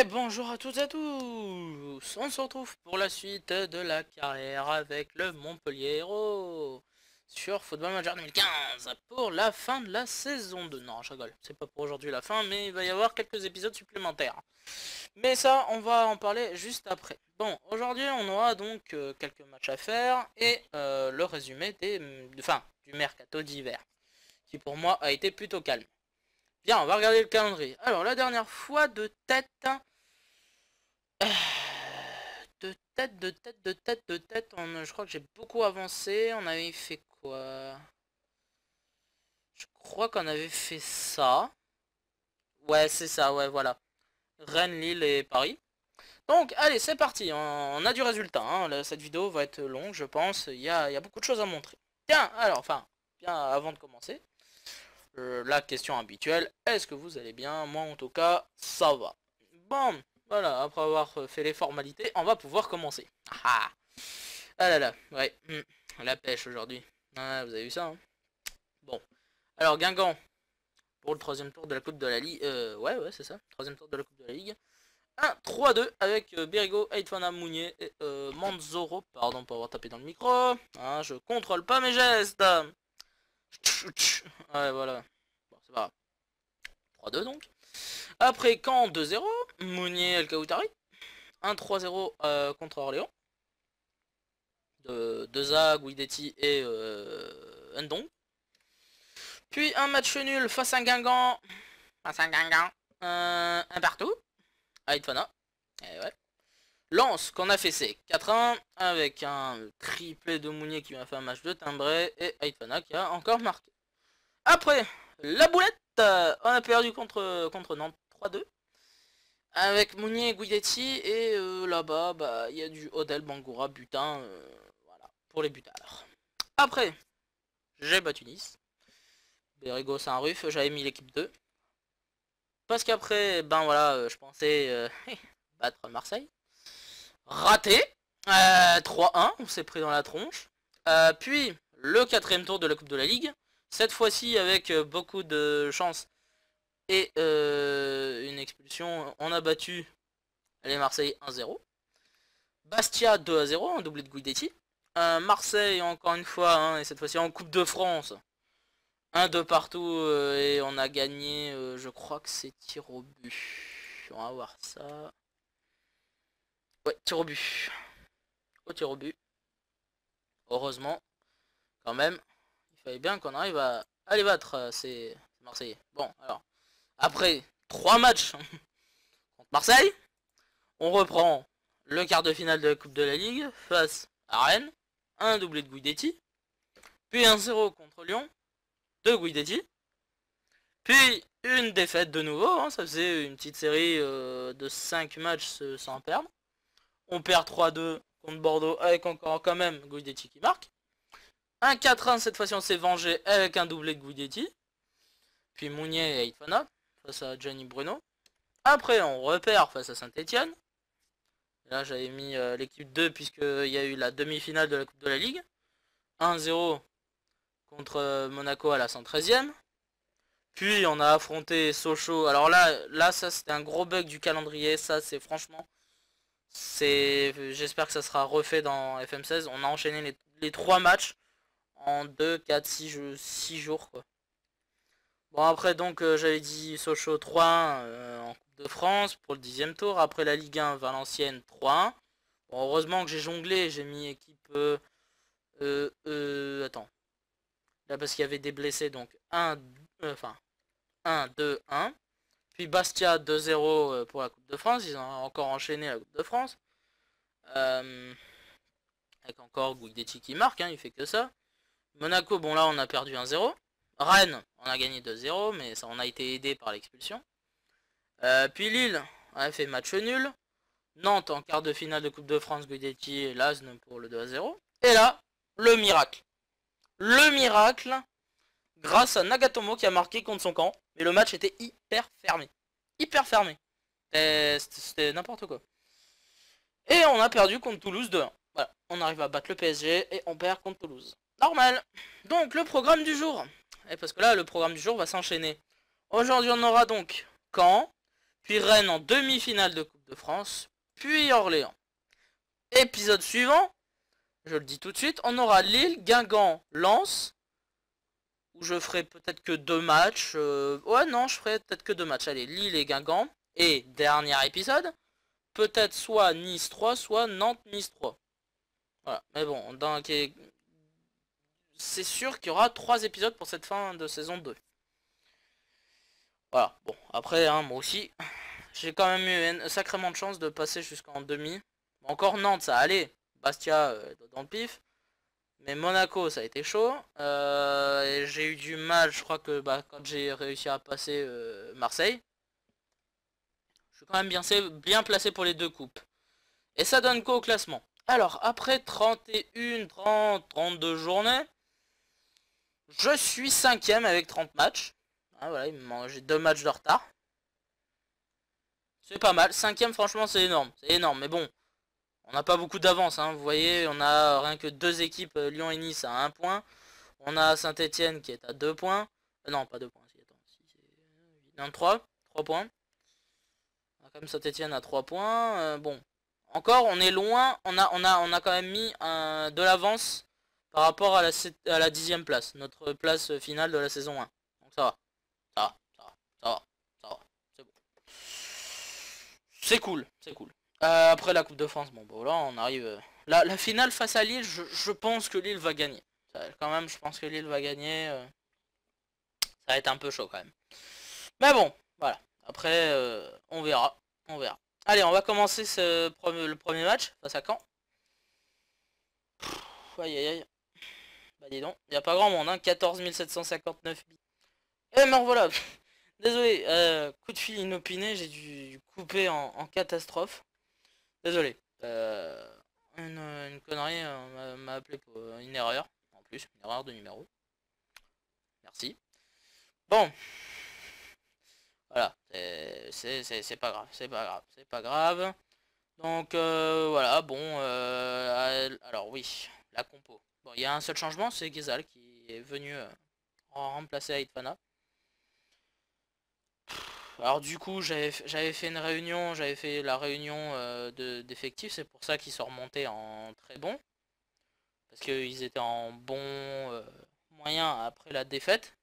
Et bonjour à toutes et à tous. On se retrouve pour la suite de la carrière avec le Montpellier Hérault sur Football Manager 2015 pour la fin de la saison 2. Non, je rigole, c'est pas pour aujourd'hui la fin, mais il va y avoir quelques épisodes supplémentaires. Mais ça, on va en parler juste après. Bon, aujourd'hui, on aura donc quelques matchs à faire et le résumé du mercato d'hiver, qui pour moi a été plutôt calme. Bien, on va regarder le calendrier. Alors, la dernière fois de tête... je crois que j'ai beaucoup avancé. On avait fait quoi? Je crois qu'on avait fait ça. Ouais, c'est ça, ouais, voilà. Rennes, Lille et Paris. Donc, allez, c'est parti. On a du résultat, hein. Cette vidéo va être longue, je pense. Il y a beaucoup de choses à montrer. Tiens, alors, bien avant de commencer, la question habituelle. Est-ce que vous allez bien? Moi, en tout cas, ça va. Bon, voilà, après avoir fait les formalités, on va pouvoir commencer. Ah, ah là là, ouais, la pêche aujourd'hui. Ah, vous avez vu ça, hein? Bon, alors Guingamp, pour le troisième tour de la Coupe de la Ligue. Ouais, c'est ça, troisième tour de la Coupe de la Ligue. 1-3-2 avec Berigo, Aitfana, Mounier et Manzoro. Pardon pour avoir tapé dans le micro. Hein, je contrôle pas mes gestes. Ouais, voilà. Bon, c'est pas grave. 3-2 donc. Après Caen 2-0, Mounier El Kaoutari. 1-3-0 contre Orléans. De Deza, Guidetti et Ndong. Puis un match nul face à Guingamp. Un partout. Aitfana. Et ouais. Lens qu'on a fait c'est 4-1 avec un triplé de Mounier qui m'a fait un match de timbré et Aitfana qui a encore marqué. Après, la boulette, on a perdu contre Nantes 3-2. Avec Mounier et Guidetti et là-bas, bah il y a du Odel Bangoura butin, voilà, pour les butards. Après, j'ai battu Nice. Berigo Saint-Ruf, j'avais mis l'équipe 2. Parce qu'après, ben voilà, je pensais battre Marseille. Raté. 3-1, on s'est pris dans la tronche. Puis, le quatrième tour de la Coupe de la Ligue. Cette fois-ci avec beaucoup de chance et une expulsion. On a battu les Marseillais 1-0. Bastia 2-0, un doublé de Guidetti. Marseille encore une fois, hein, et cette fois-ci en Coupe de France. Un de partout et on a gagné, je crois que c'est tir au but. On va voir ça. Ouais, tir au but. Au tir au but. Heureusement, quand même. Il fallait bien qu'on arrive à les battre, ces Marseillais. Bon, alors. Après 3 matchs contre Marseille, on reprend le quart de finale de la Coupe de la Ligue face à Rennes. Un doublé de Guidetti. Puis 1-0 contre Lyon. De Guidetti. Puis une défaite de nouveau, hein, ça faisait une petite série de 5 matchs sans perdre. On perd 3-2 contre Bordeaux avec encore quand même Guidetti qui marque. Un 4-1 cette fois-ci on s'est vengé avec un doublé de Guidetti. Puis Mounier et Aitfana face à Gianni Bruno. Après on repère face à Saint-Etienne. Là j'avais mis l'équipe 2 puisqu'il y a eu la demi-finale de la Coupe de la Ligue. 1-0 contre Monaco à la 113e. Puis on a affronté Sochaux. Alors là ça c'était un gros bug du calendrier. Ça c'est franchement... J'espère que ça sera refait dans FM16. On a enchaîné les 3 matchs en 2, 4, 6 jours quoi. Bon après donc j'avais dit Sochaux 3-1 en Coupe de France pour le 10e tour. Après la Ligue 1 Valenciennes 3-1. Bon, heureusement que j'ai jonglé. J'ai mis équipe... attends. Là parce qu'il y avait des blessés donc 1, 2, 1. Puis Bastia 2-0 pour la Coupe de France. Ils ont encore enchaîné la Coupe de France. Avec encore Guidetti qui marque, hein, il fait que ça. Monaco, bon là on a perdu 1-0. Rennes, on a gagné 2-0, mais ça on a été aidé par l'expulsion. Puis Lille, on a fait match nul. Nantes en quart de finale de Coupe de France, Guidetti et Lazne pour le 2-0. Et là, le miracle. Le miracle, grâce à Nagatomo qui a marqué contre son camp. Mais le match était hyper fermé. Hyper fermé. C'était n'importe quoi. Et on a perdu contre Toulouse 2-1. Voilà, on arrive à battre le PSG et on perd contre Toulouse. Normal. Donc le programme du jour. Et parce que là, le programme du jour va s'enchaîner. Aujourd'hui, on aura donc Caen. puis Rennes en demi-finale de Coupe de France, puis Orléans. Épisode suivant, je le dis tout de suite, on aura Lille, Guingamp, Lens, où je ferai peut-être que 2 matchs. Ouais, non, je ferai peut-être que 2 matchs. Allez, Lille et Guingamp. Et dernier épisode, peut-être soit Nice 3, soit Nantes-Nice 3. Voilà, mais bon, c'est sûr qu'il y aura 3 épisodes pour cette fin de saison 2. Voilà, bon, après, hein, moi aussi, j'ai quand même eu sacrément de chance de passer jusqu'en demi. Encore Nantes, ça allait. Bastia, dans le pif. Mais Monaco, ça a été chaud. Et j'ai eu du mal, je crois que quand j'ai réussi à passer Marseille. Je suis quand même bien placé pour les 2 coupes. Et ça donne quoi au classement? Alors, après 31, 30, 32 journées, je suis 5ème avec 30 matchs. Ah, voilà, j'ai 2 matchs de retard. C'est pas mal. 5ème, franchement, c'est énorme. C'est énorme, mais bon. On n'a pas beaucoup d'avance, hein. Vous voyez, on a rien que 2 équipes, Lyon et Nice à 1 point. On a Saint-Etienne qui est à 2 points. Non, pas 2 points. Si, attends, si, non, 3 points. On a quand même Saint-Etienne à 3 points. Bon. Encore, on est loin. On a quand même mis de l'avance par rapport à la 10ème place. Notre place finale de la saison 1. Donc ça va. Ça va. Ça va. Ça va. Ça va. C'est bon. C'est cool. C'est cool. Après la Coupe de France, bon, là, on arrive... La finale face à Lille, je pense que Lille va gagner. Quand même, je pense que Lille va gagner. Ça va être un peu chaud quand même. Mais bon, voilà. Après, on verra. On verra. Allez, on va commencer le premier match face à Caen. Aïe aïe aïe. Bah dis donc, il n'y a pas grand monde, hein. 14 759 billes. Et me revoilà. Désolé, coup de fil inopiné, j'ai dû couper en catastrophe. Désolé. Une connerie m'a appelé pour une erreur. En plus, une erreur de numéro. Merci. Bon. Voilà. C'est pas grave. C'est pas grave. C'est pas grave. Donc voilà. Bon. Alors oui. La compo. Bon, il y a un seul changement. C'est Ghezal qui est venu remplacer Aitfana. Alors du coup j'avais fait une réunion, j'avais fait la réunion d'effectifs, c'est pour ça qu'ils sont remontés en très bon. Parce qu'ils étaient en bon moyen après la défaite.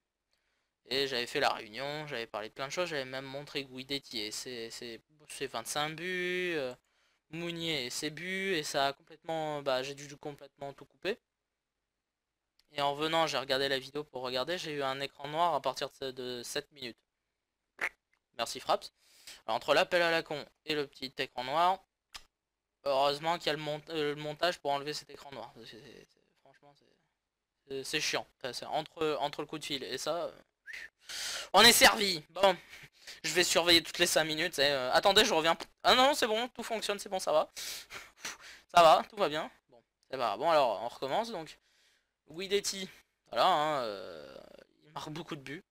Et j'avais fait la réunion, j'avais parlé de plein de choses, j'avais même montré Guidetti et ses 25 buts, Mounier et ses buts, et ça a complètement... Bah j'ai dû complètement tout couper. Et en venant, j'ai regardé la vidéo pour regarder, j'ai eu un écran noir à partir de 7 minutes. Merci Fraps. Alors, entre l'appel à la con et le petit écran noir, heureusement qu'il y a le montage pour enlever cet écran noir. Franchement, c'est chiant. Entre le coup de fil et ça, on est servi. Bon, je vais surveiller toutes les 5 minutes. Attendez, je reviens. Ah non, c'est bon, tout fonctionne, c'est bon, ça va. Ça va, tout va bien. Bon, ça va. Bon, alors, on recommence donc. Guidetti, voilà, hein, il marque beaucoup de buts.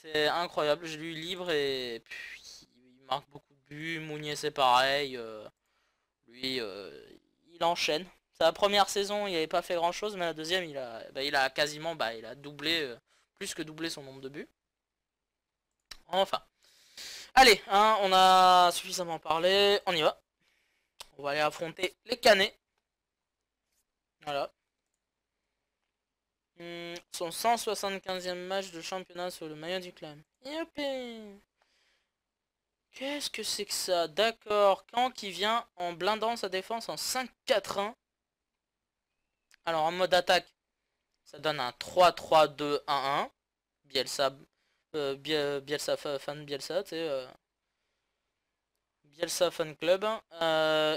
C'est incroyable, j'ai lu libre et puis il marque beaucoup de buts. Mounier c'est pareil, lui il enchaîne. Sa première saison il avait pas fait grand chose, mais la deuxième il a quasiment il a doublé, plus que doublé son nombre de buts. Enfin. Allez, hein, on a suffisamment parlé, on y va. On va aller affronter les Canets. Voilà. Son 175e match de championnat sur le maillot du club. Youpi. Qu'est-ce que c'est que ça? D'accord, Caen qui vient en blindant sa défense en 5-4-1. Alors en mode attaque, ça donne un 3-3-2-1-1. Bielsa, Bielsa fan Bielsa, tu sais. Bielsa fan club.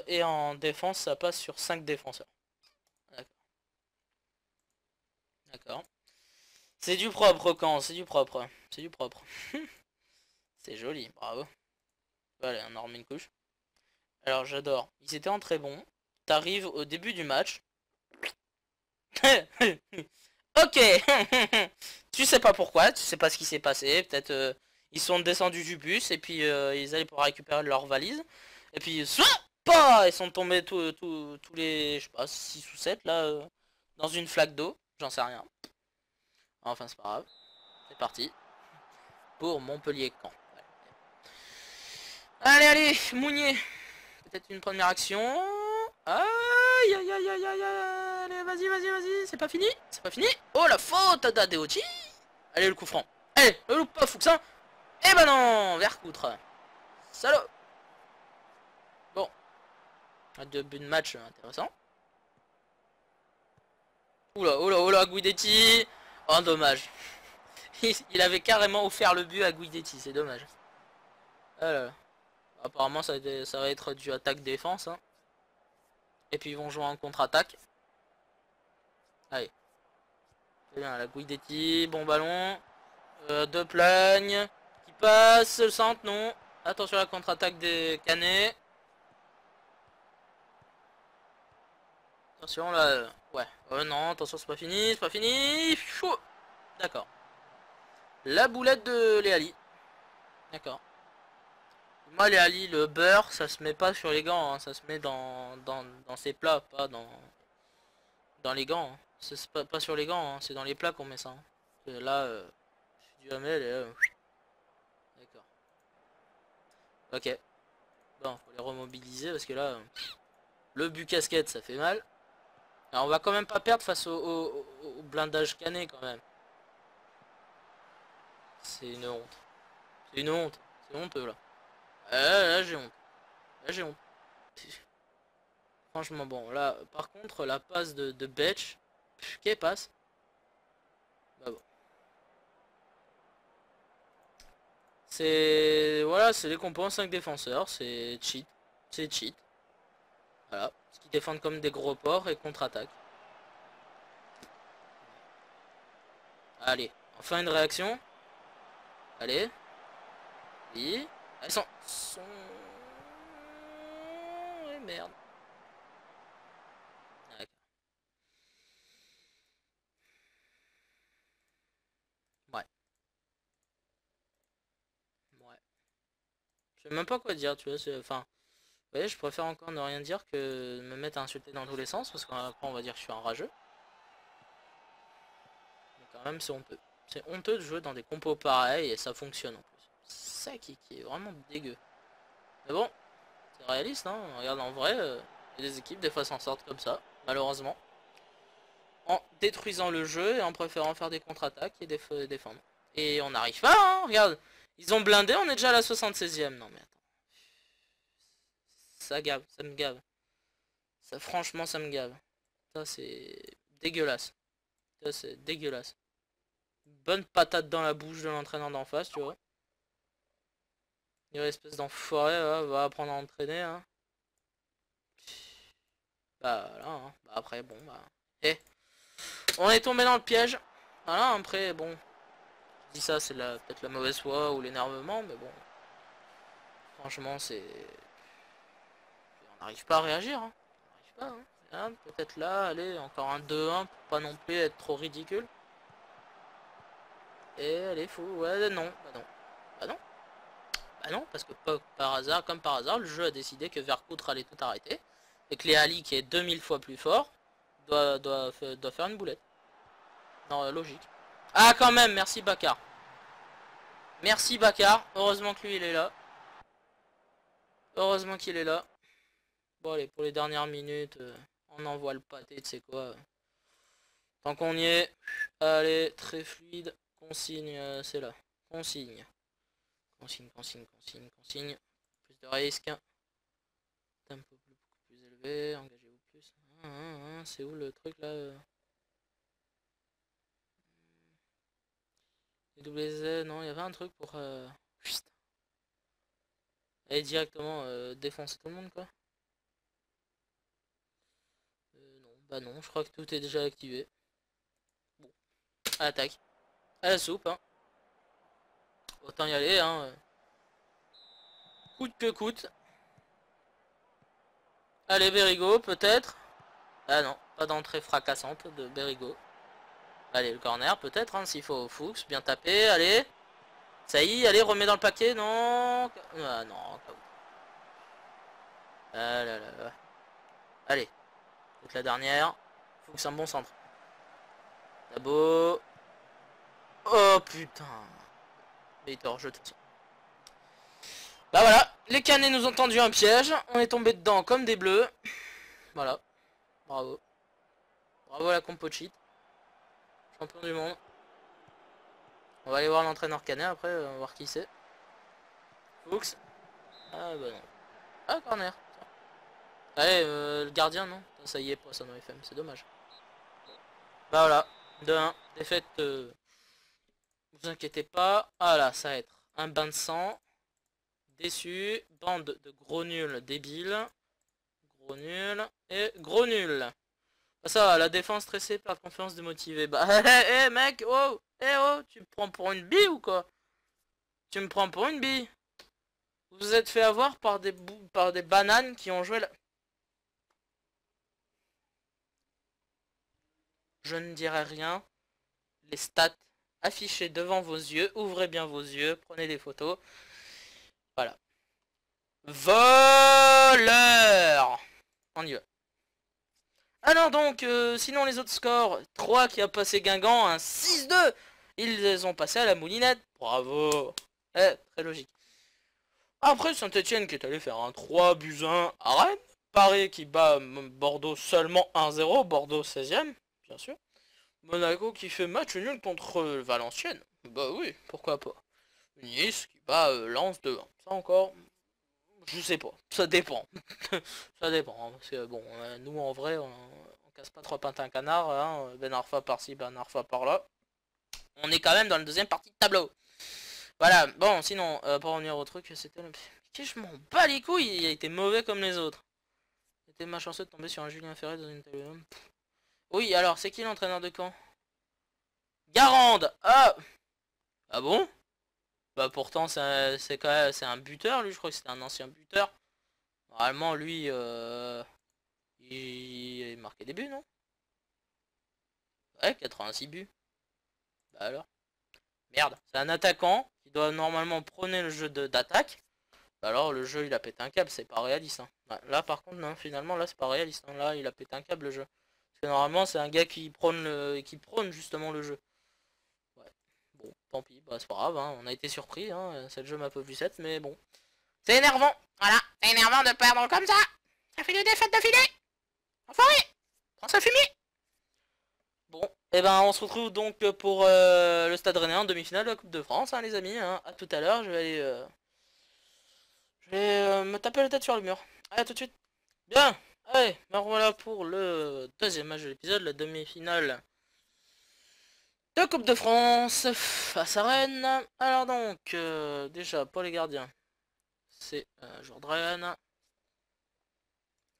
Et en défense, ça passe sur 5 défenseurs. D'accord. D'accord. C'est du propre Caen, c'est du propre. C'est du propre. C'est joli, bravo. Allez, on en remet une couche. Alors j'adore. Ils étaient en très bon. T'arrives au début du match. Ok. Tu sais pas pourquoi, tu sais pas ce qui s'est passé. Peut-être ils sont descendus du bus et puis ils allaient pour récupérer leur valise. Et puis soit pas, ils sont tombés tous les, je sais pas, 6 ou 7 là dans une flaque d'eau. J'en sais rien. Enfin c'est pas grave. C'est parti. Pour Montpellier-Caen. Allez, allez, Mounier. Peut-être une première action. Aïe, aïe, aïe, aïe, aïe, aïe. Allez, vas-y, vas-y, vas-y. C'est pas fini. C'est pas fini. Oh, la faute d'Adeochi. Allez, le coup franc. Allez, le loupe pas, Fuxin. Eh ben non, Vercoutre. Salaud. Bon. Deux buts de match intéressant. Oula, oula, oula, Guidetti. Oh, dommage. Il avait carrément offert le but à Guidetti, c'est dommage. Ah là là. Apparemment, ça va être du attaque-défense. Hein. Et puis, ils vont jouer en contre-attaque. Allez. C'est bien, la Guidetti, bon ballon. Deux plagnes. Qui passe, le centre, non. Attention à la contre-attaque des Canets. Attention là. Ouais. Non, attention, c'est pas fini, c'est pas fini. Chaud. D'accord. La boulette de Léali. D'accord. Moi, Léali, le beurre, ça se met pas sur les gants. Hein. Ça se met dans ses plats, pas dans les gants. Hein. C'est pas sur les gants, hein. C'est dans les plats qu'on met ça. Hein. Là, je suis du hamel et d'accord. Ok. Bon, faut les remobiliser parce que là, le but casquette, ça fait mal. Alors, on va quand même pas perdre face au blindage canet quand même. C'est une honte. C'est une honte. C'est honteux là. Là j'ai honte. Là j'ai honte. Franchement bon. Là par contre la passe de Betch. Qu'elle passe. Bah bon. C'est. Voilà, c'est les compos en 5 défenseurs. C'est cheat. C'est cheat. Voilà. Ce qui défendent comme des gros porcs et contre-attaque. Allez. Enfin une réaction. Allez. Oui. Elles sont... Ouais, merde. Ouais. Ouais. Je sais même pas quoi dire, tu vois. Enfin, vous voyez, je préfère encore ne rien dire que me mettre à insulter dans tous les sens, parce qu'après on va dire que je suis un rageux. Mais quand même, c'est honteux. C'est honteux de jouer dans des compos pareils et ça fonctionne en plus. C'est ça qui est vraiment dégueu. Mais bon, c'est réaliste, hein. Regarde, en vrai, y a des équipes, des fois, s'en sortent comme ça, malheureusement. En détruisant le jeu et en préférant faire des contre-attaques et défendre. Et on n'arrive pas, hein. Regarde, ils ont blindé, on est déjà à la 76e. Non mais attends. Ça gave, ça me gave. Ça, franchement, ça me gave. Ça, c'est dégueulasse. Ça, c'est dégueulasse. Bonne patate dans la bouche de l'entraîneur d'en face, tu vois. Une espèce d'enfoiré, va apprendre à entraîner. Hein. Bah, voilà. Hein. Bah, après, bon, bah. Eh, on est tombé dans le piège. Voilà, après, bon. Je dis ça, c'est peut-être la mauvaise foi ou l'énervement, mais bon. Franchement, c'est. On n'arrive pas à réagir. Hein. On n'arrive pas. Hein. Peut-être là, allez, encore un 2-1 pour pas non plus être trop ridicule. Et allez, fou. Ouais, non. Bah non. Bah non. Bah non, parce que par hasard, comme par hasard, le jeu a décidé que Vercoutre allait tout arrêter. Et que Léali, qui est 2000 fois plus fort, doit faire une boulette. Non, logique. Ah, quand même, merci Bakar. Merci Bakar. Heureusement que lui, il est là. Heureusement qu'il est là. Bon, allez, pour les dernières minutes, on envoie le pâté, tu sais quoi. Tant qu'on y est, allez, très fluide. Consigne, c'est là. Consigne. Consigne, consigne, consigne, consigne. Plus de risque. Tempo beaucoup plus élevé. Engagez-vous plus. C'est où le truc là Les WZ, non, il y avait un truc pour... aller directement défoncer tout le monde quoi. Non, bah non, je crois que tout est déjà activé. Bon, attaque. À la soupe, hein. Autant y aller, hein. Coûte que coûte. Allez, Berigo, peut-être. Ah non, pas d'entrée fracassante de Berigo. Allez, le corner, peut-être, hein, s'il faut. Fuchs, bien tapé, allez. Ça y est, allez, remets dans le paquet, non. Ah non, ah là là là. Allez, c'est la dernière. Fuchs, un bon centre. Dabo. Oh putain. Mais il était hors jeu de toute façon. Bah voilà, les Canets nous ont tendu un piège, on est tombé dedans comme des bleus. Voilà, bravo. Bravo à la compo cheat. Champion du monde. On va aller voir l'entraîneur Canet après, on va voir qui c'est. Fuchs. Ah bah non. Ah, corner. Allez, le gardien, non? Ça y est, Poisson FM, c'est dommage. Bah voilà, 2-1. Défaite, vous inquiétez pas. Ah là, ça va être un bain de sang. Déçu. Bande de gros nuls débiles. Gros nuls. Et gros nuls. Bah ça va, la défense stressée, perte de confiance, démotivée. Bah, hé mec, oh, oh, tu me prends pour une bille ou quoi? Tu me prends pour une bille? Vous vous êtes fait avoir par des bananes qui ont joué là. Je ne dirai rien. Les stats affichées devant vos yeux. Ouvrez bien vos yeux, prenez des photos. Voilà. Voleur. On y va. Alors donc, sinon les autres scores. 3 qui a passé Guingamp, un 6-2. Ils les ont passés à la moulinette. Bravo. Très logique. Après, Saint-Etienne qui est allé faire un 3-1 à Rennes. Paris qui bat Bordeaux seulement 1-0. Bordeaux 16ème, bien sûr. Monaco qui fait match nul contre Valenciennes. Bah oui, pourquoi pas. Nice qui bat Lens 2-1. Ça encore, je sais pas. Ça dépend. Ça dépend. Hein, parce que bon, nous en vrai, on casse pas trois pintins un canard. Hein, Ben Arfa par-ci, Ben Arfa par-là. On est quand même dans la deuxième partie de tableau. Voilà, bon, sinon, pour revenir au truc, c'était... Je m'en bats les couilles, il a été mauvais comme les autres. C'était malchanceux de tomber sur un Julien Ferret dans une telle... Oui, alors, c'est qui l'entraîneur de Caen? Garande. Ah. Ah bon? Bah pourtant, c'est quand même... C'est un buteur, lui, je crois que c'était un ancien buteur. Normalement, lui, il marquait des buts, non? Ouais, 86 buts. Bah alors. Merde, c'est un attaquant qui doit normalement prôner le jeu d'attaque. Alors le jeu il a pété un câble, c'est pas réaliste. Hein. Ouais, là par contre non, finalement là c'est pas réaliste. Hein. Là il a pété un câble le jeu. Parce que normalement c'est un gars qui prône justement le jeu. Ouais. Bon, tant pis, bah c'est pas grave, hein. On a été surpris, hein. C'est le jeu m'a peu vu 7, mais bon. C'est énervant, voilà, c'est énervant de perdre comme ça. Ça fait 2 défaites d'affilée. Enfoiré. Prends ça fumier. Bon, et ben on se retrouve donc pour le Stade Rennais en demi-finale de la Coupe de France, hein, les amis. Hein. À tout à l'heure, je vais aller... Je vais me taper la tête sur le mur. Allez, à tout de suite. Bien. Allez, ben voilà pour le deuxième match de l'épisode, la demi-finale de Coupe de France face à Rennes. Alors donc, déjà, pour les gardiens, c'est Jourdain,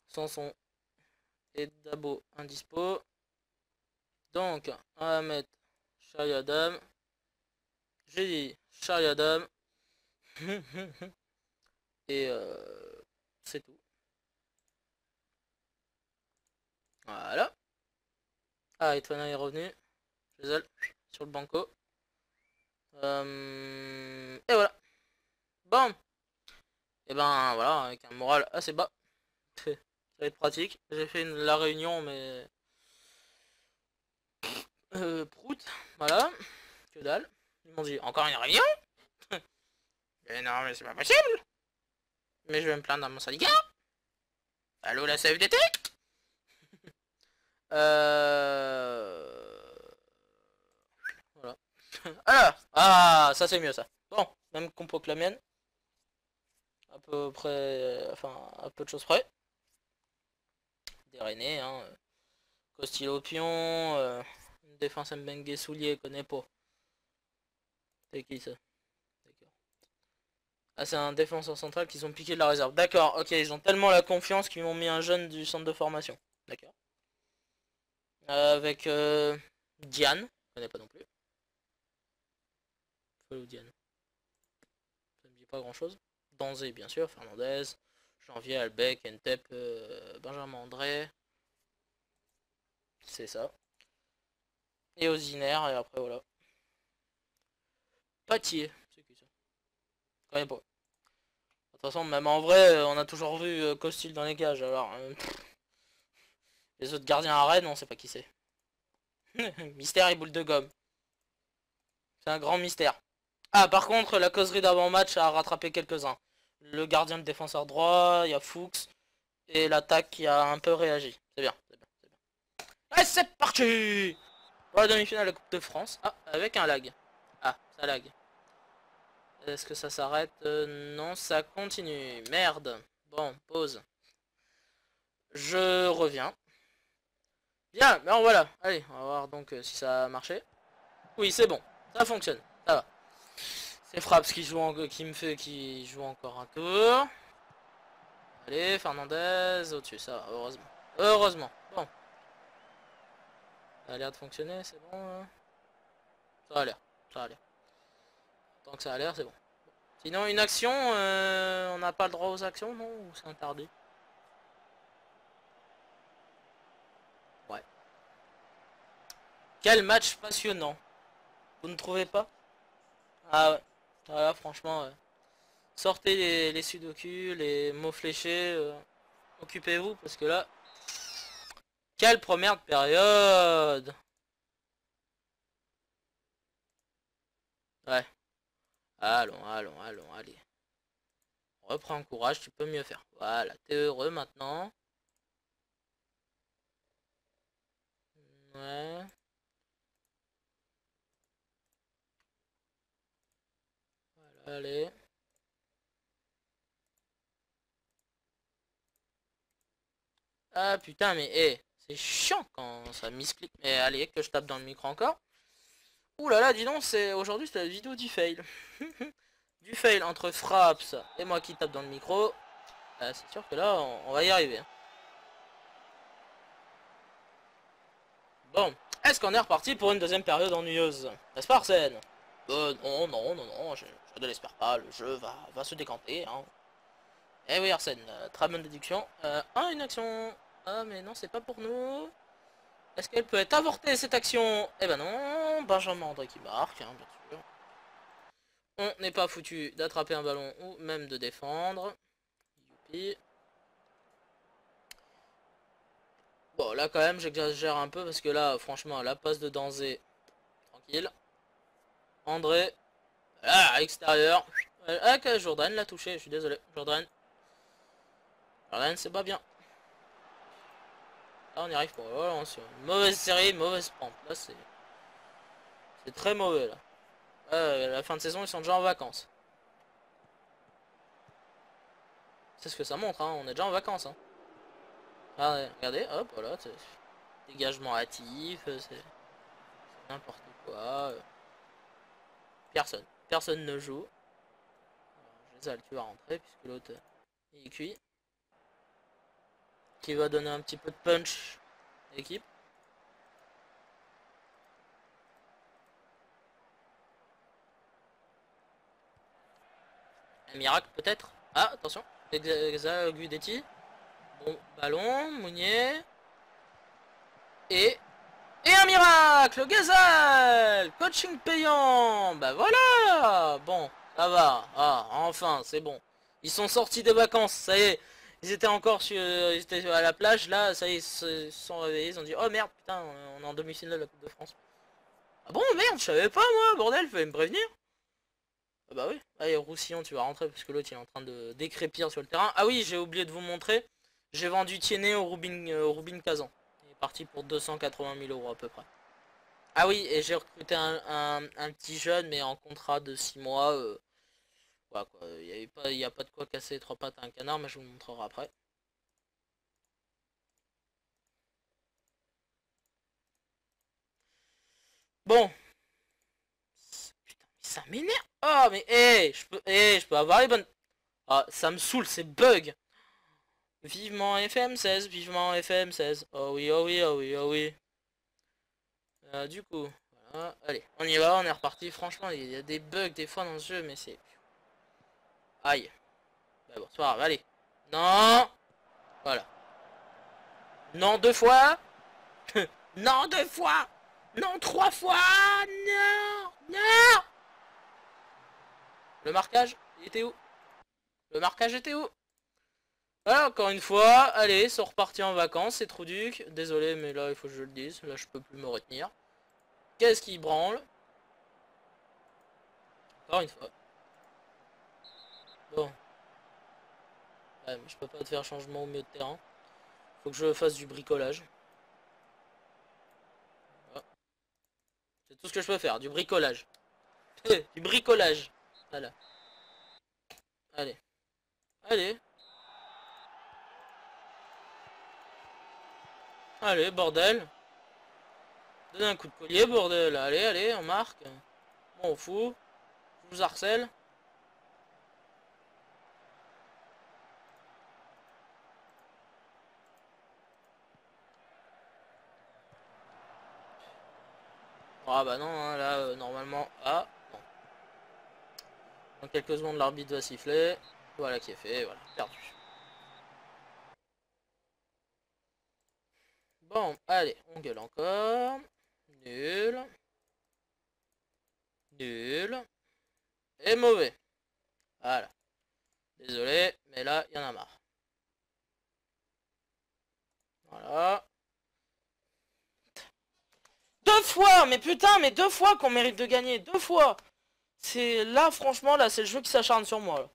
Sanson et Dabo indispo. Donc, on va mettre Chariadam. J'ai dit Chariadam. Et c'est tout. Voilà. Ah, Etwana est revenu. Chez sur le banco. Et voilà. Bon. Et ben voilà, avec un moral assez bas. Ça va être pratique. J'ai fait la réunion, mais... prout. Voilà. Que dalle. Ils m'ont dit, encore une réunion? Mais non, mais c'est pas possible. Mais je vais me plaindre dans mon syndicat. Allô, la CFDT? Voilà. Alors, ah, ça c'est mieux ça. Bon, même compo que la mienne. À peu près, enfin, à peu de choses près. Des Rennais, hein. Costilo Pion, une défense Mbengue Soulier, connais pas. C'est qui ça? D'accord. Ah, c'est un défenseur central qu'ils ont piqué de la réserve. D'accord, ok, ils ont tellement la confiance qu'ils m'ont mis un jeune du centre de formation. D'accord. Avec Diane, je connais pas non plus. Follow Diane. Ça me dit pas grand chose. Danzé, bien sûr, Fernandez, Janvier, Albec, Entep, Benjamin André. C'est ça. Et Osinaire, et après voilà. Patier, c'est qui ça? Je connais pas. De toute façon, même en vrai, on a toujours vu Costil dans les cages, alors... les autres gardiens à Rennes, on sait pas qui c'est. Mystère et boule de gomme. C'est un grand mystère. Ah, par contre, la causerie d'avant-match a rattrapé quelques-uns. le gardien de défenseur droit, il y a Fuchs. Et l'attaque qui a un peu réagi. C'est bien, c'est bien, c'est bien. Et c'est parti pour la demi-finale de la Coupe de France. Ah, avec un lag. Ah, ça lag. Est-ce que ça s'arrête? Non, ça continue. Merde. Bon, pause. Je reviens. Bien, mais voilà. Allez, on va voir donc si ça a marché. Oui, c'est bon. Ça fonctionne. Ça va. C'est Fraps qui joue qui joue encore un tour. Allez, Fernandez au-dessus, ça va, heureusement. Heureusement. Bon. Ça a l'air de fonctionner, c'est bon. Ça a l'air. Ça a l'air. Tant que ça a l'air, c'est bon. Sinon, une action, on n'a pas le droit aux actions, non? Ou c'est interdit? Ouais. Quel match passionnant. Vous ne trouvez pas? Ah ouais. Voilà, franchement, sortez les sudoku, les mots fléchés, occupez-vous, parce que là, quelle première période! Ouais. Allons, allons, allons, allez. Reprends courage, tu peux mieux faire. Voilà, t'es heureux maintenant. Ouais. Voilà, allez. Ah putain, mais c'est chiant quand ça misclick. Mais allez, que je tape dans le micro encore. Ouh là là, dis donc, aujourd'hui c'est la vidéo du fail. Du fail entre Fraps et moi qui tape dans le micro. C'est sûr que là, on va y arriver. Hein. Bon, est-ce qu'on est reparti pour une deuxième période ennuyeuse? N'est-ce pas Arsène? Non, non, non, non, je ne l'espère pas, le jeu va se décanter. Hein. Eh oui Arsène, très bonne déduction. Une action. Ah mais non, c'est pas pour nous. Est-ce qu'elle peut être avortée cette action? Eh ben non, Benjamin André qui marque, hein, bien sûr. On n'est pas foutu d'attraper un ballon ou même de défendre. Youpi. Bon, là quand même, j'exagère un peu parce que là, franchement, la passe de Danzé, tranquille. André, là, à l'extérieur. Ah, que Jordan l'a touché, je suis désolé. Jordan, c'est pas bien. Là, on y arrive pas. Voilà, on sur une mauvaise série, mauvaise pente. Là, c'est très mauvais, là. La fin de saison, ils sont déjà en vacances. C'est ce que ça montre, hein. On est déjà en vacances, hein. Ah, ouais, regardez, hop, voilà. Dégagement hâtif, c'est n'importe quoi. Personne. Personne ne joue. Alors, tu vas rentrer puisque l'autre est cuit. Qui va donner un petit peu de punch à l'équipe. Un miracle peut-être. Ah, attention. Gudetti. Bon, ballon, Mounier. Et... Et un miracle, Gazal. Coaching payant. Bah voilà. Bon, ça va. Ah, enfin, c'est bon. Ils sont sortis de vacances, ça y est. Ils étaient encore ils étaient à la plage, là, ça y est, ils se sont réveillés, ils ont dit, oh merde, putain, on est en demi-finale de la Coupe de France. Ah bon, merde, je savais pas, moi, bordel, fallait me prévenir. Ah bah oui. Allez, Roussillon, tu vas rentrer, parce que l'autre, il est en train de décrépir sur le terrain. Ah oui, j'ai oublié de vous montrer, j'ai vendu Tiennet au Rubin Kazan. Il est parti pour 280 000 € à peu près. Ah oui, et j'ai recruté un petit jeune, mais en contrat de 6 mois. Voilà quoi, il y a pas de quoi casser les trois pattes à un canard, mais je vous le montrerai après. Bon. Putain, mais ça m'énerve. Oh, mais je peux avoir les bonnes... Ah, ça me saoule, c'est bug. Vivement FM16, vivement FM16. Oh oui, oh oui, oh oui, oh oui. Du coup, voilà. Allez, on y va, on est reparti. Franchement, il y a des bugs des fois dans ce jeu, mais c'est... Aïe. Bah bon, c'est pas grave, allez. Non. Voilà. Non, deux fois. Non, deux fois. Non, trois fois. Non. Non. Le marquage, il était où? Le marquage était où? Voilà, encore une fois, allez, sont repartis en vacances, c'est Trouduc. Désolé, mais là, il faut que je le dise. Là, je peux plus me retenir. Qu'est-ce qui branle? Encore une fois. Bon. Ouais, mais je peux pas te faire changement au milieu de terrain. Faut que je fasse du bricolage. Voilà. C'est tout ce que je peux faire, du bricolage. Du bricolage. Voilà. Allez. Allez. Allez, bordel. Donne un coup de collier, bordel. Allez, allez, on marque. Bon, on fout. Je vous harcèle. Ah bah non, hein, là, normalement... Ah, non. Dans quelques secondes, l'arbitre va siffler. Voilà qui est fait, voilà, perdu. Bon, allez, on gueule encore. Nul. Nul. Et mauvais. Voilà. Désolé, mais là, il y en a marre. Voilà. Deux fois, mais putain, mais deux fois qu'on mérite de gagner. Deux fois. C'est là, franchement, là, c'est le jeu qui s'acharne sur moi. Là.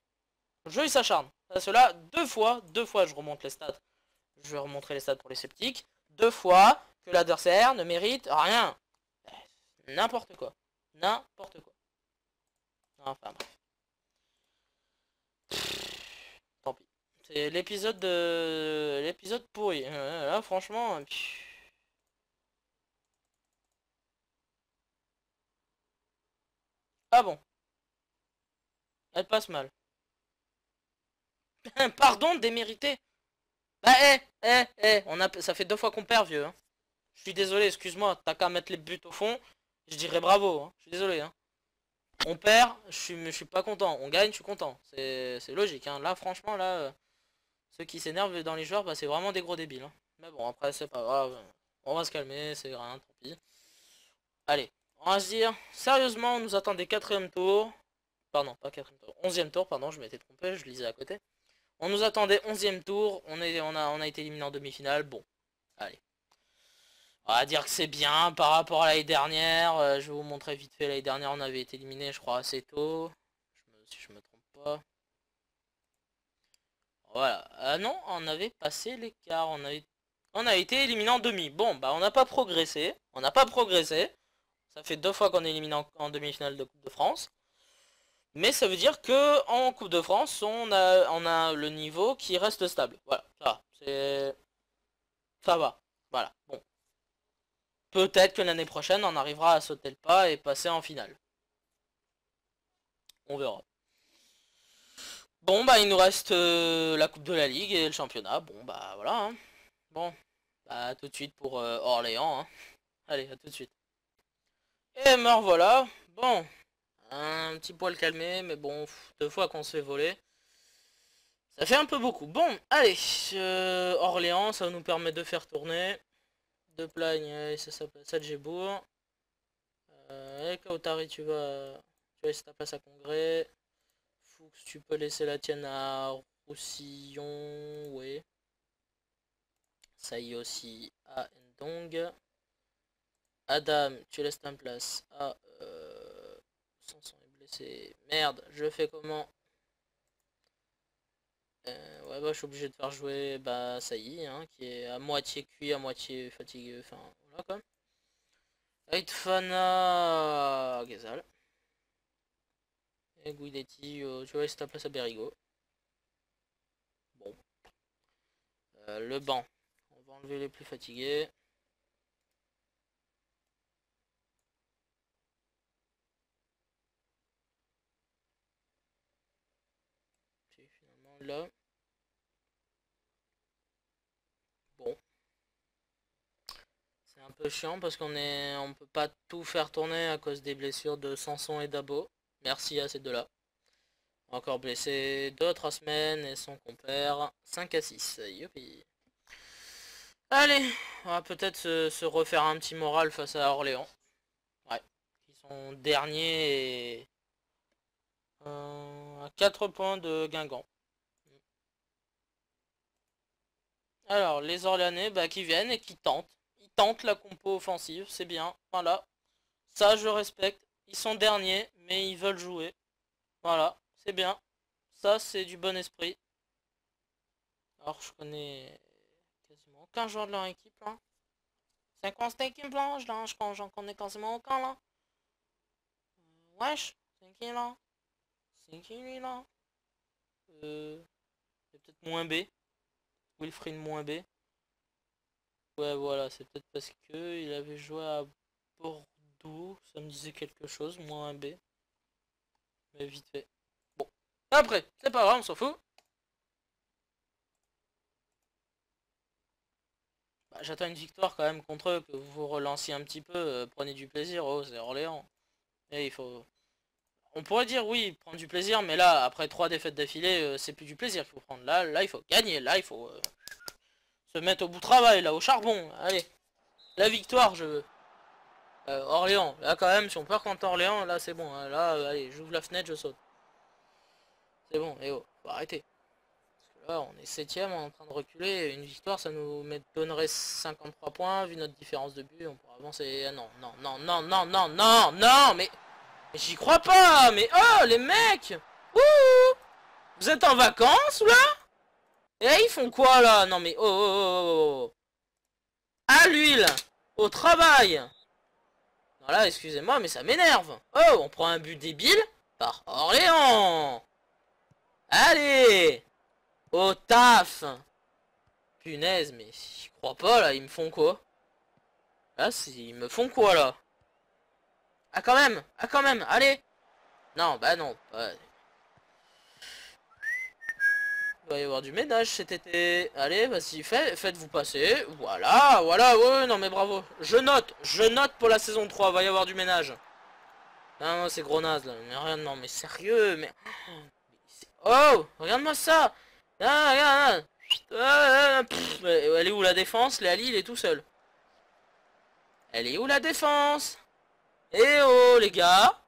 Le jeu, il s'acharne. Parce que là, deux fois, je remonte les stats. Je vais remontrer les stats pour les sceptiques. Deux fois que l'adversaire ne mérite rien. N'importe quoi. N'importe quoi. Enfin, bref. Tant pis. C'est l'épisode de... L'épisode pourri. Là, franchement... Ah bon. Elle passe mal. Pardon, démérité. Bah, ça fait deux fois qu'on perd, vieux. Hein. Je suis désolé, excuse-moi. T'as qu'à mettre les buts au fond. Je dirais bravo. Hein. Je suis désolé. Hein. On perd, je suis pas content. On gagne, je suis content. C'est logique. Hein. Là, franchement, là, ceux qui s'énervent dans les joueurs, bah, c'est vraiment des gros débiles. Hein. Mais bon, après, c'est pas grave. On va se calmer, c'est rien, tant pis. Allez, on va se dire, sérieusement, on nous attend des quatrième tour. Pardon, pas quatrième tour. 11e tour, pardon, je m'étais trompé, je lisais à côté. On nous attendait 11e tour, on a été éliminé en demi-finale, bon, allez. On va dire que c'est bien par rapport à l'année dernière, je vais vous montrer vite fait, l'année dernière on avait été éliminé je crois assez tôt, si je me trompe pas. Voilà, ah non, on avait passé l'écart, on a été éliminé en demi. Bon, bah on n'a pas progressé, ça fait deux fois qu'on est éliminé en demi-finale de Coupe de France. Mais ça veut dire que en Coupe de France, on a le niveau qui reste stable. Voilà, ça va. Voilà. Bon. Peut-être que l'année prochaine, on arrivera à sauter le pas et passer en finale. On verra. Bon, bah, il nous reste la Coupe de la Ligue et le championnat. Bon, bah, voilà. Hein. Bon, bah, à tout de suite pour Orléans. Hein. Allez, à tout de suite. Et me revoilà. Bon, un petit poil calmé, mais bon, deux fois qu'on se fait voler. Ça fait un peu beaucoup. Bon, allez, Orléans, ça nous permet de faire tourner. De Plagne, ça s'appelle Sadjebourg. Et Kautari, tu vas laisser ta place à Congrès. Fuchs, tu peux laisser la tienne à Roussillon, ouais. Ça y est aussi à Ndong. Adam, tu laisses ta place à... Sanson est blessé. Merde, je fais comment? Ouais, bah, je suis obligé de faire jouer, bah, ça y est, hein, qui est à moitié cuit, à moitié fatigué, enfin, voilà, quoi. Aitfana, Gazal. Et Guidetti, tu vas laisser ta place à Berigo. Bon. Le banc. On va enlever les plus fatigués. Puis finalement là. Bon. C'est un peu chiant parce on peut pas tout faire tourner à cause des blessures de Sanson et Dabo. Merci à ces deux-là. Encore blessé 2 à 3 semaines et son compère 5 à 6. Youpi. Allez, on va peut-être se refaire un petit moral face à Orléans. Ouais. Qui sont derniers et à 4 points de Guingamp. Alors, les Orléanais bah, qui viennent et qui tentent. Ils tentent la compo offensive, c'est bien. Voilà. Ça, je respecte. Ils sont derniers, mais ils veulent jouer. Voilà, c'est bien. Ça, c'est du bon esprit. Alors je connais quasiment aucun joueur de leur équipe là. C'est quoi cette équipe là? J'en connais quasiment aucun là. Wesh, c'est qui là? C'est qui lui là? C'est peut-être moins B. Wilfried moins B. Ouais voilà, c'est peut-être parce que il avait joué à Bordeaux. Ça me disait quelque chose, moins B. Mais vite fait. Bon. Après, c'est pas grave, on s'en fout. Bah, j'attends une victoire quand même contre eux, que vous vous relanciez un petit peu, prenez du plaisir, oh c'est Orléans. Et il faut... On pourrait dire oui, prendre du plaisir, mais là, après 3 défaites d'affilée, c'est plus du plaisir qu'il faut prendre. Là, il faut gagner, là, il faut se mettre au bout de travail, là, au charbon. Allez, la victoire, je veux. Orléans, là quand même, si on perd contre Orléans, là c'est bon. Hein. Là, allez, j'ouvre la fenêtre, je saute. C'est bon, et oh, faut arrêter. Là, on est 7ème, on est en train de reculer. Une victoire, ça nous donnerait 53 points. Vu notre différence de but, on pourrait avancer. Ah non, non, non, non, non, non, non, non, mais j'y crois pas. Mais oh, les mecs, ouh, vous êtes en vacances là? Et là, ils font quoi là? Non mais oh, oh, oh, oh, oh. À l'huile, au travail. Non là, excusez-moi, mais ça m'énerve. Oh, on prend un but débile par Orléans. Allez, au taf. Punaise, mais j'y crois pas là, ils me font quoi? Là, ils me font quoi là? Ah quand même, allez! Non, bah non, il va y avoir du ménage cet été. Allez, vas-y, faites-vous passer. Voilà, voilà, ouais, non mais bravo. Je note pour la saison 3, va y avoir du ménage. Non, non, c'est gros naze là, mais rien, non, mais sérieux, mais... Oh, regarde-moi ça! Ah, regarde, elle est où la défense? Léali, il est tout seul. Elle est où la défense? Eh oh, les gars!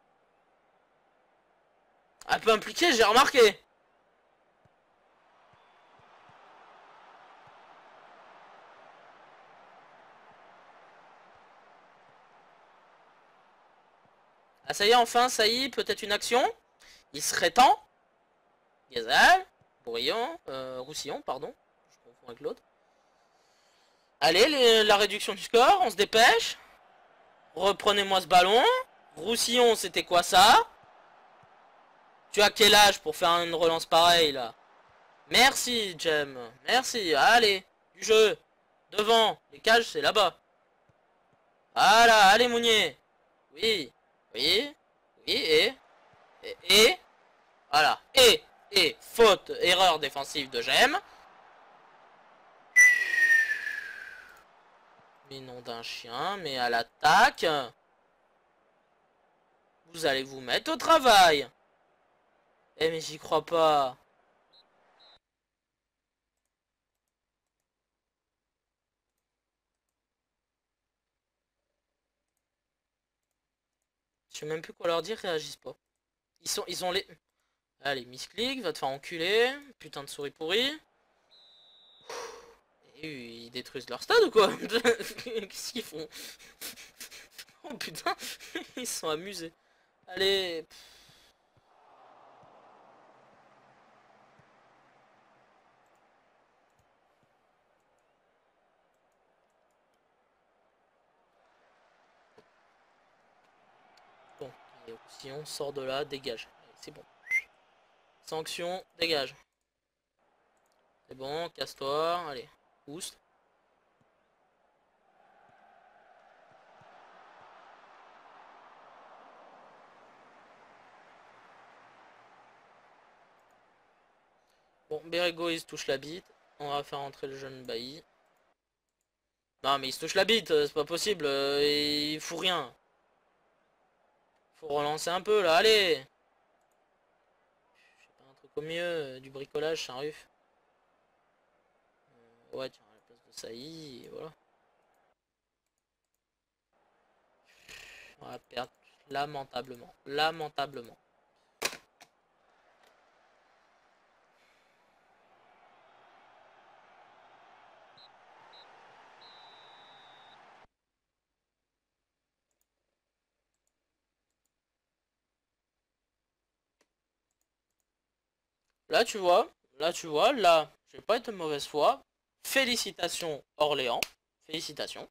Un peu impliqué, j'ai remarqué. Ah ça y est, enfin, ça y est, peut-être une action. Il serait temps. Gazal, Bourillon, Roussillon, pardon. Je confonds avec l'autre. Allez, la réduction du score, on se dépêche. Reprenez-moi ce ballon. Roussillon, c'était quoi ça? Tu as quel âge pour faire une relance pareille, là? Merci, Jem. Merci, allez. Du jeu. Devant. Les cages, c'est là-bas. Voilà, allez, Mounier. Oui. Oui. Oui, et... Voilà. Et, faute, erreur défensive de Gem. Mais nom d'un chien, mais à l'attaque. Vous allez vous mettre au travail. Eh mais j'y crois pas. Je sais même plus quoi leur dire, ils réagissent pas. Ils ont les... Allez, misclick, va te faire enculer. Putain de souris pourrie. Et ils détruisent leur stade ou quoi? Qu'est-ce qu'ils font? Oh putain, ils sont amusés. Allez. Bon, si on sort de là, dégage. C'est bon. Sanction, dégage. C'est bon, casse-toi. Allez, boost. Bon, Bérégo il se touche la bite. On va faire entrer le jeune Bailly. Non mais il se touche la bite, c'est pas possible. Il fout rien. Faut relancer un peu là, allez. Je sais pas, un truc au mieux, du bricolage, Saint-Ruf. Ouais, tiens, à la place de Saï, et voilà. On va perdre lamentablement. Lamentablement. Là, tu vois, là, Je vais pas être de mauvaise foi. Félicitations Orléans. Félicitations.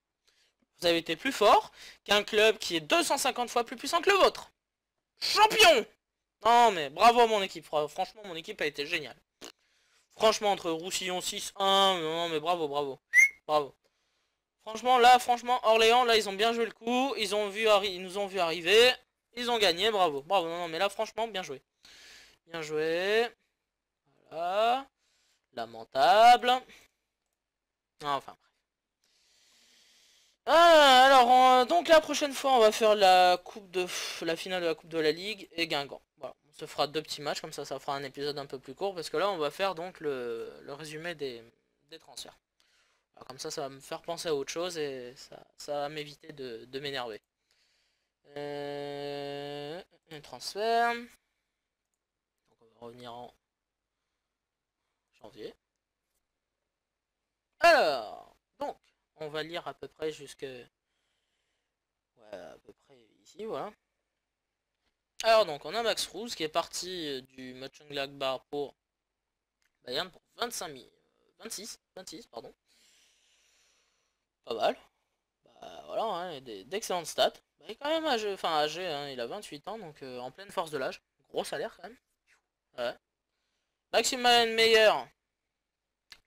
Vous avez été plus fort qu'un club qui est 250 fois plus puissant que le vôtre. Champion! Non mais bravo à mon équipe. Franchement mon équipe a été géniale. Franchement entre Roussillon 6-1. Non mais bravo, bravo. Bravo. Franchement là, Orléans là ils ont bien joué le coup. Ils nous ont vu arriver. Ils ont gagné, bravo. Bravo, non mais là franchement bien joué. Bien joué. Voilà. Lamentable. Enfin bref. Alors donc la prochaine fois on va faire la finale de la coupe de la Ligue et Guingamp. Voilà, on se fera 2 petits matchs comme ça fera un épisode un peu plus court parce que là on va faire donc le résumé des transferts. Alors, comme ça va me faire penser à autre chose et ça va m'éviter de m'énerver. Un transfert. Donc on va revenir en janvier. Alors, donc, on va lire à peu près jusque... Ouais, à peu près ici, voilà. Alors donc, on a Max Roos qui est parti du Mönchengladbach pour Bayern pour 26, pardon. Pas mal. Bah voilà, hein, d'excellentes stats. Bah, il est quand même âgé, hein, il a 28 ans, donc en pleine force de l'âge. Gros salaire quand même. Ouais. Maximilian Meyer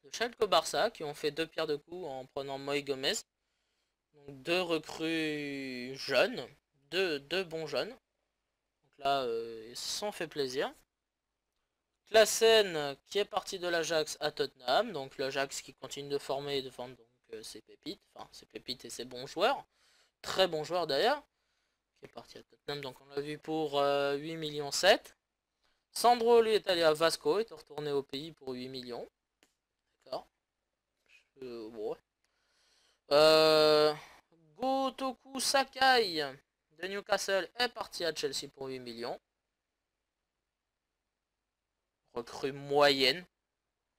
de Schalke au Barça qui ont fait 2 pierres de coups en prenant Moïse Gomez. Donc 2 recrues jeunes, deux bons jeunes. Donc là, ils se sont fait plaisir. Klaassen qui est parti de l'Ajax à Tottenham. Donc l'Ajax qui continue de former et de vendre donc, ses pépites. Enfin, ses pépites et ses bons joueurs. Très bons joueurs d'ailleurs. Qui est parti à Tottenham. Donc on l'a vu pour 8 millions 7. Sandro lui est allé à Vasco. Est retourné au pays pour 8 millions. D'accord. Bon. Gotoku Sakai de Newcastle est parti à Chelsea pour 8 millions. Recrue moyenne.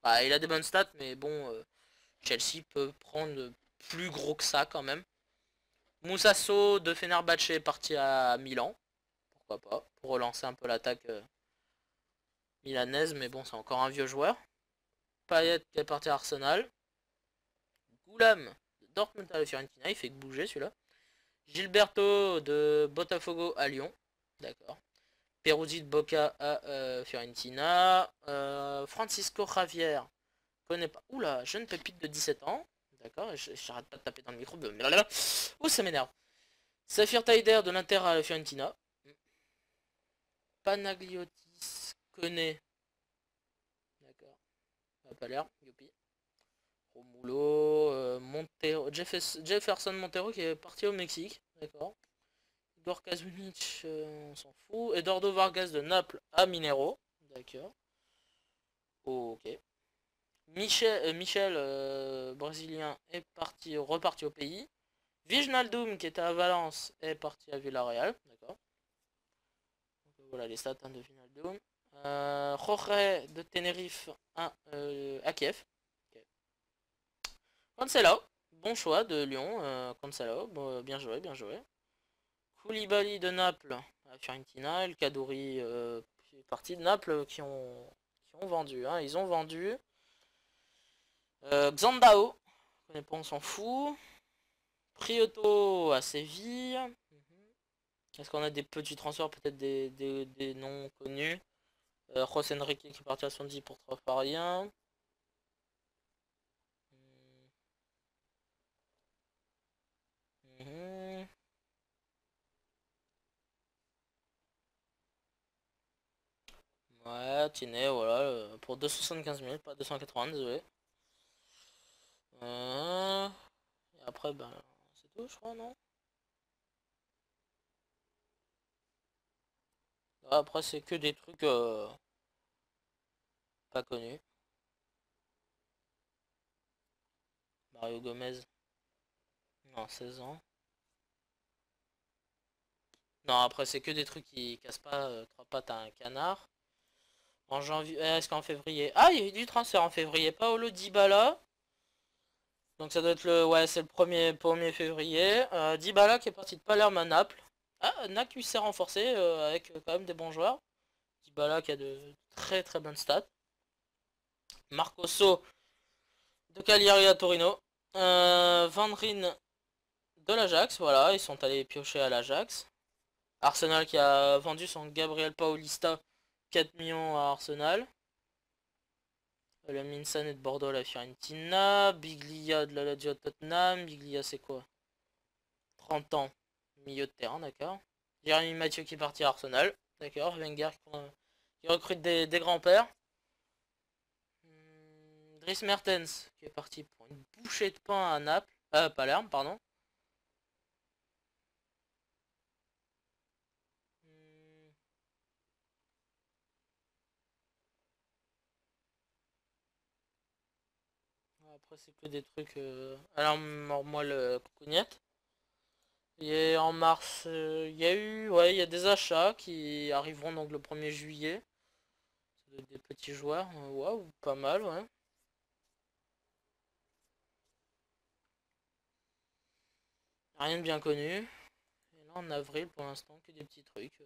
Bah, il a des bonnes stats, mais bon, Chelsea peut prendre plus gros que ça quand même. Moussasso de Fenerbahçe est parti à Milan. Pourquoi pas, pour relancer un peu l'attaque milanaise, mais bon, c'est encore un vieux joueur. Payet qui est parti à Arsenal. Goulam de Dortmund à la Fiorentina, il fait que bouger celui-là. Gilberto de Botafogo à Lyon. D'accord. Peruzzi de Boca à Fiorentina. Francisco Javier. Connais pas. Oula, jeune pépite de 17 ans. D'accord, j'arrête pas de taper dans le micro. Ouh, ça m'énerve. Safir Taider de l'Inter à la Fiorentina. Panagliotis connaît. D'accord. Ça a pas l'air. Youpi. Romulo. Montero. Jefferson Montero qui est parti au Mexique. D'accord. Igor Kazunic, on s'en fout. Eduardo Vargas de Naples à Minero. D'accord. Ok. Michel brésilien, est reparti au pays. Wijnaldum, qui était à Valence, est parti à Villarreal. D'accord. Voilà les stats de Wijnaldum. Jorge de Tenerife à Kiev. Okay. Cancelo, bon choix de Lyon. Cancelo, bon, bien joué, bien joué. Koulibaly de Naples à Fiorentina. El Kaddouri parti de Naples qui ont vendu. Hein. Ils ont vendu. Xandao, on s'en fout. Prioto à Séville. Est-ce qu'on a des petits transferts, peut-être des noms connus? José Enrique qui est parti à 70 pour 3 par rien. Ouais, Tiné, voilà, pour 275 000, pas 280, désolé. Et après, ben, c'est tout, je crois, non? Après, c'est que des trucs pas connus. Mario Gomez. Non, 16 ans. Non, après, c'est que des trucs qui cassent pas 3 pattes à un canard. En janvier, est-ce qu'en février... Ah, il y a eu du transfert en février. Paolo Dybala. Donc ça doit être le... Ouais, c'est le 1er février. Dybala qui est parti de Palerme à Naples. Ah, Naples qui s'est renforcé avec quand même des bons joueurs. Dybala qui a de très très bonnes stats. Marcoso de Cagliari à Torino. Van Rijn de l'Ajax, voilà, ils sont allés piocher à l'Ajax. Arsenal qui a vendu son Gabriel Paulista 4 millions à Arsenal. Le Minsan est de Bordeaux à la Fiorentina. Biglia de la Lazio à Tottenham. Biglia c'est quoi? 30 ans. Milieu de terrain, d'accord. Jérémy Mathieu qui est parti à Arsenal. D'accord. Wenger qui recrute des grands-pères. Dries Mertens qui est parti pour une bouchée de pain à Naples. Palerme, pardon. Après c'est que des trucs alors moi le coucougnette. Et en mars, il y a eu, ouais, il y a des achats qui arriveront donc le 1er juillet. Des petits joueurs, waouh, pas mal, ouais. Rien de bien connu. Et là en avril pour l'instant que des petits trucs,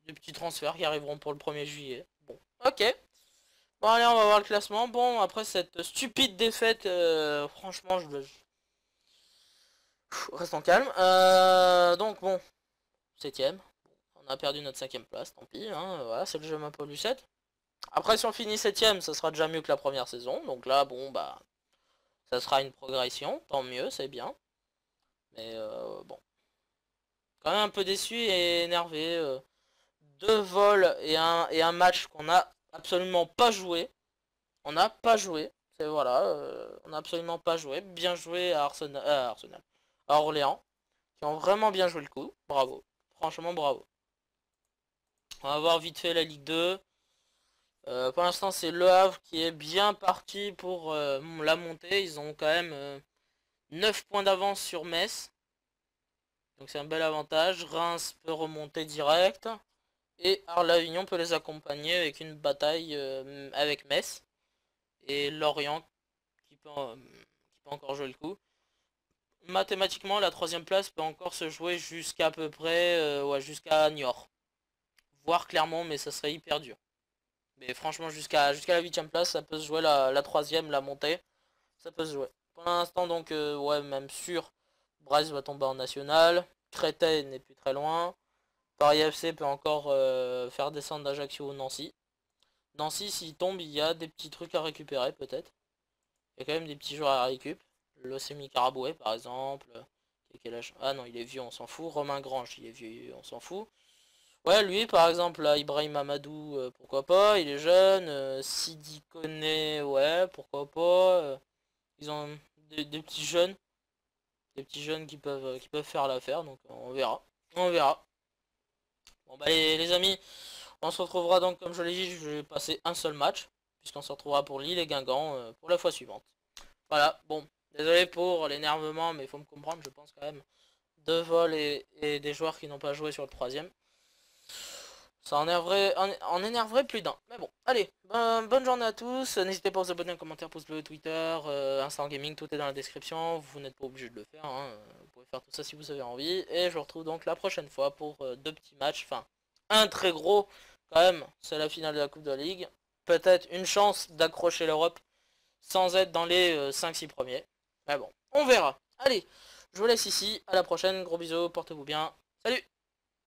des petits transferts qui arriveront pour le 1er juillet. Bon, ok. Bon allez, on va voir le classement. Bon, après cette stupide défaite, franchement, restons calme. Donc bon, 7ème. On a perdu notre 5ème place, tant pis, hein, voilà, c'est le jeu Monopoly 7. Après, si on finit 7ème, ça sera déjà mieux que la première saison. Donc là, bon, bah, ça sera une progression, tant mieux, c'est bien. Mais bon, quand même un peu déçu et énervé. 2 vols et un match qu'on n'a absolument pas joué. On n'a pas joué, c'est voilà, on n'a absolument pas joué. Bien joué à Arsenal, à Orléans, qui ont vraiment bien joué le coup. Bravo, franchement bravo. On va voir vite fait la Ligue 2. Pour l'instant, c'est Le Havre qui est bien parti pour la montée. Ils ont quand même 9 points d'avance sur Metz. Donc c'est un bel avantage. Reims peut remonter direct. Et Arles-Avignon peut les accompagner avec une bataille avec Metz. Et Lorient qui peut encore jouer le coup. Mathématiquement, la 3ème place peut encore se jouer jusqu'à peu près, ouais, jusqu'à Niort. Voire Clermont, mais ça serait hyper dur. Mais franchement, jusqu'à la 8ème place, ça peut se jouer la 3ème, la montée. Ça peut se jouer. Pour l'instant, donc, ouais, même sûr, Brest va tomber en national. Créteil n'est plus très loin. Paris FC peut encore faire descendre Ajaccio ou Nancy. Nancy, s'il tombe, il y a des petits trucs à récupérer, peut-être. Il y a quand même des petits joueurs à récup. L'Océmi Caraboué, par exemple. Quel âge? Ah non, il est vieux, on s'en fout. Romain Grange, il est vieux, on s'en fout. Ouais, lui, par exemple, là, Ibrahim Amadou, pourquoi pas, il est jeune. Sidi Koné, ouais, pourquoi pas. Ils ont des petits jeunes. Des petits jeunes qui peuvent faire l'affaire, donc on verra. On verra. Bon bah les amis, on se retrouvera donc, comme je l'ai dit, je vais passer un seul match. Puisqu'on se retrouvera pour Lille et Guingamp pour la fois suivante. Voilà, bon, désolé pour l'énervement, mais il faut me comprendre, je pense quand même. 2 vols et des joueurs qui n'ont pas joué sur le 3ème. Ça en énerverait plus d'un. Mais bon, allez, bonne journée à tous. N'hésitez pas à vous abonner, un commentaire, pouce bleu, Twitter, Instant Gaming, tout est dans la description. Vous n'êtes pas obligé de le faire, hein. Vous pouvez faire tout ça si vous avez envie. Et je vous retrouve donc la prochaine fois pour 2 petits matchs. Enfin, un très gros, quand même, c'est la finale de la Coupe de la Ligue. Peut-être une chance d'accrocher l'Europe sans être dans les 5-6 premiers. Mais bon, on verra. Allez, je vous laisse ici. À la prochaine. Gros bisous, portez-vous bien. Salut!